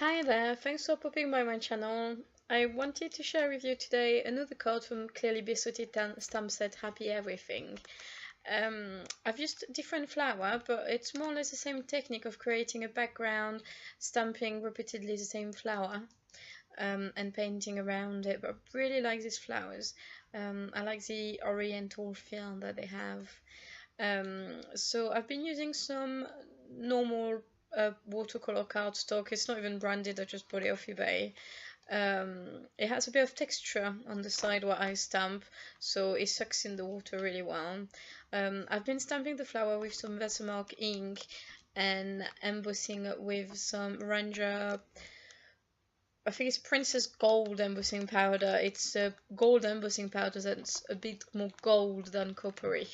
Hi there, thanks for popping by my channel. I wanted to share with you today another card from Clearly Besotted stampset Happy Everything. I've used different flower, but it's more or less the same technique of creating a background, stamping repeatedly the same flower, and painting around it. But I really like these flowers. I like the oriental feel that they have. So I've been using some normal watercolor cardstock. It's not even branded, I just bought it off eBay. It has a bit of texture on the side where I stamp, so it sucks in the water really well. I've been stamping the flower with some Versamark ink and embossing with some Ranger, I think it's Princess Gold embossing powder. It's a gold embossing powder that's a bit more gold than coppery.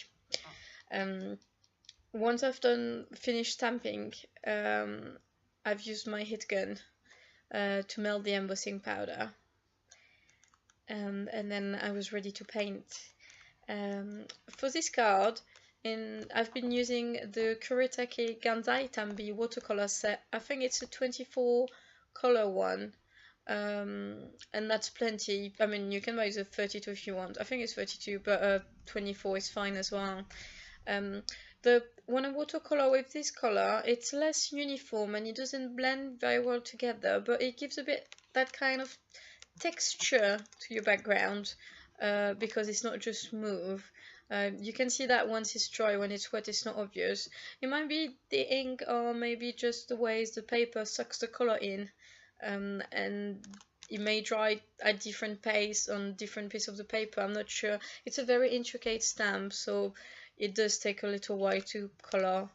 Once I've finished stamping, I've used my heat gun to melt the embossing powder, and then I was ready to paint. For this card, I've been using the Kuretake Ganzai Tambi watercolor set. I think it's a 24 color one, and that's plenty. I mean, you can buy the 32 if you want. I think it's 32, but 24 is fine as well. When I watercolor with this color, it's less uniform and it doesn't blend very well together, but it gives a bit that kind of texture to your background, because it's not just smooth. You can see that once it's dry. When it's wet, it's not obvious. It might be the ink, or maybe just the ways the paper sucks the color in, and it may dry at different pace on different piece of the paper. I'm not sure. It's a very intricate stamp, so it does take a little while to color,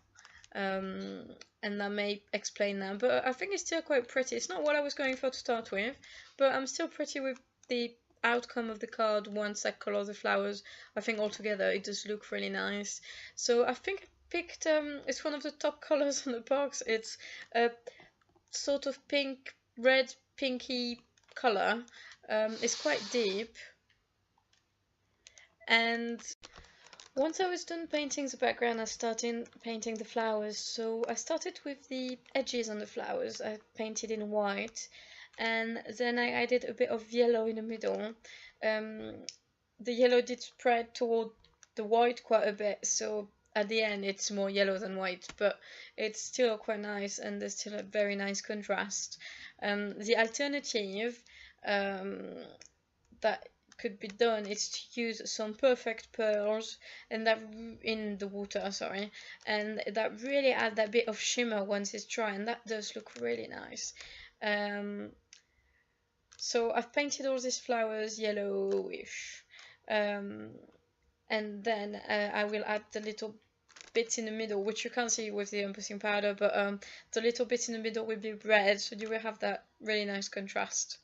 and that may explain that, but I think it's still quite pretty. It's not what I was going for to start with, but I'm still pretty with the outcome of the card once I color the flowers. I think altogether it does look really nice. So I think I picked, it's one of the top colors on the box. It's a sort of pink, red, pinky color. It's quite deep, and once I was done painting the background, I started painting the flowers. So I started with the edges on the flowers. I painted in white, and then I added a bit of yellow in the middle. The yellow did spread toward the white quite a bit, so at the end it's more yellow than white, but it's still quite nice, and there's still a very nice contrast. The alternative that could be done is to use some perfect pearls and that in the water, sorry, and that really add that bit of shimmer once it's dry, and that does look really nice. So I've painted all these flowers yellowish, and then I will add the little bits in the middle, which you can't see with the embossing powder, but the little bits in the middle will be red, so you will have that really nice contrast.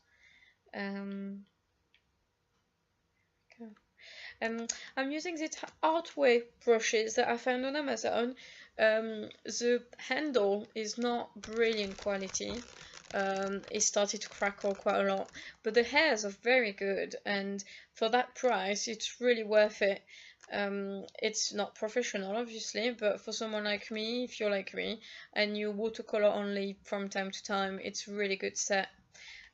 I'm using these Artway brushes that I found on Amazon. The handle is not brilliant quality. It started to crackle quite a lot, but the hairs are very good, and for that price it's really worth it. It's not professional obviously, but for someone like me, if you're like me and you watercolor only from time to time, it's a really good set.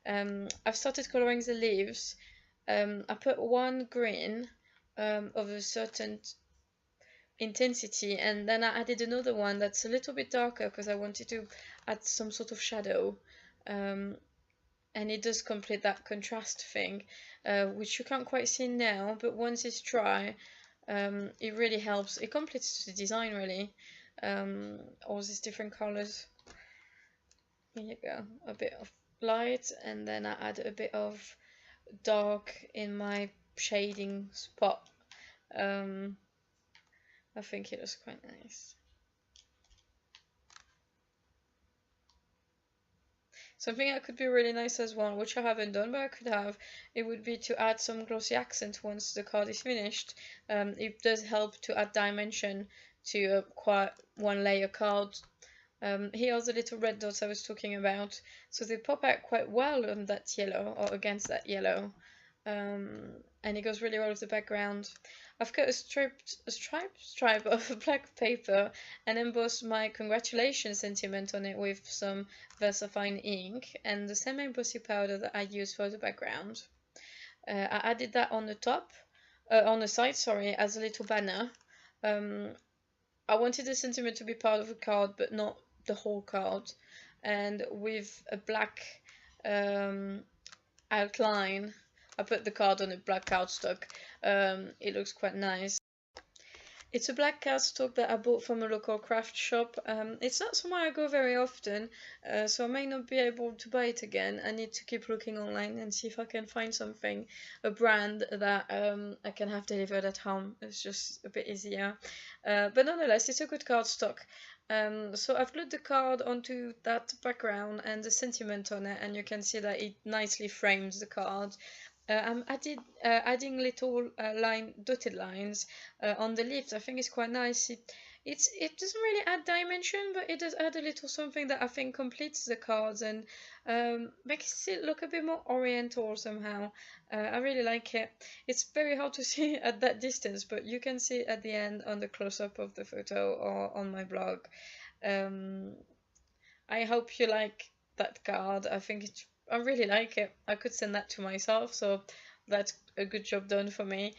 I've started coloring the leaves. I put one green of a certain intensity, and then I added another one that's a little bit darker because I wanted to add some sort of shadow, and it does complete that contrast thing, which you can't quite see now, but once it's dry, it really helps. It completes the design really. All these different colors. Here you go, a bit of light, and then I add a bit of dark in my shading spot. I think it was quite nice. Something that could be really nice as well, which I haven't done, but I could have, it would be to add some glossy accent once the card is finished. It does help to add dimension to quite one layer card. Here are the little red dots I was talking about, so they pop out quite well on that yellow, or against that yellow, and it goes really well with the background. I've cut a stripe of black paper and embossed my congratulations sentiment on it with some VersaFine ink and the same embossing powder that I used for the background. I added that on the top, on the side, sorry, as a little banner. I wanted the sentiment to be part of a card, but not the whole card. And with a black outline, I put the card on a black cardstock. It looks quite nice. It's a black cardstock that I bought from a local craft shop. It's not somewhere I go very often, so I may not be able to buy it again. I need to keep looking online and see if I can find something, a brand that I can have delivered at home. It's just a bit easier. But nonetheless, it's a good cardstock. So I've glued the card onto that background and the sentiment on it, and you can see that it nicely frames the card. I'm adding little dotted lines on the leaves. I think it's quite nice. It doesn't really add dimension, but it does add a little something that I think completes the cards and makes it look a bit more oriental somehow. I really like it. It's very hard to see at that distance, but you can see it at the end on the close-up of the photo or on my blog. I hope you like that card. I really like it. I could send that to myself, so that's a good job done for me.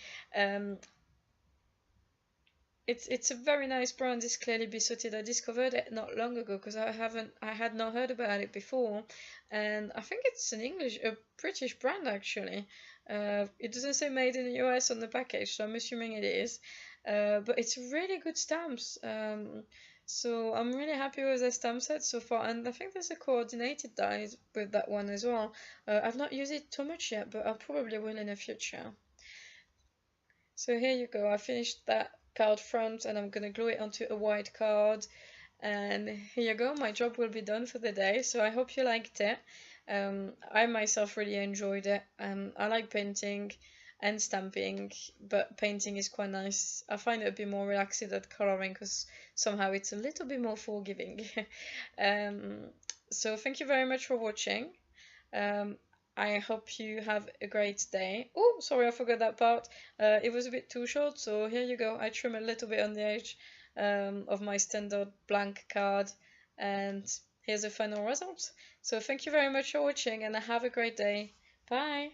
It's a very nice brand. It's Clearly Besotted. I discovered it not long ago because I had not heard about it before, and I think it's a British brand actually. It doesn't say made in the US on the package, so I'm assuming it is. But it's really good stamps. So I'm really happy with the stamp set so far, and I think there's a coordinated die with that one as well. I've not used it too much yet, but I probably will in the future. So here you go. I finished that card front and I'm gonna glue it onto a white card. And here you go, my job will be done for the day. So I hope you liked it. I myself really enjoyed it. I like painting and stamping, but painting is quite nice. I find it a bit more relaxing than coloring because somehow it's a little bit more forgiving. So thank you very much for watching. I hope you have a great day. Oh, sorry, I forgot that part. It was a bit too short, so here you go. I trim a little bit on the edge of my standard blank card, and here's the final result. So thank you very much for watching, and have a great day. Bye!